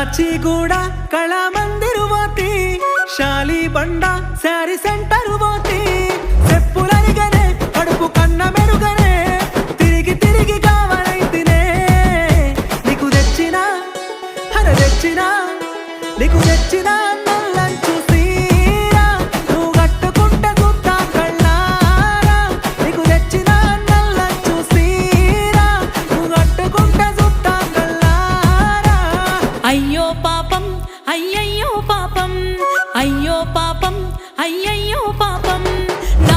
కాచిగూడ కళామందిరు పోతి శాలి బండ శారీ సెంటర్ పోతి చెప్పులరిగనే కడుపు కన్న మెరుగనే తిరిగి తిరిగి కావాలైతినే నీకు తెచ్చినా తెచ్చినా నీకు తెచ్చినా నల్లంచు సీరా నువ్వు కట్టుకుంటే గుత్తా కళ్ళారా నీకు తెచ్చినా నల్లంచు సీరా నువ్వు కట్టుకుంటే గుత్తా కళ్ళారా అయ్యో పాపం అయ్యయ్యో పాపం అయ్యో పాపం అయ్యయ్యో పాపం నా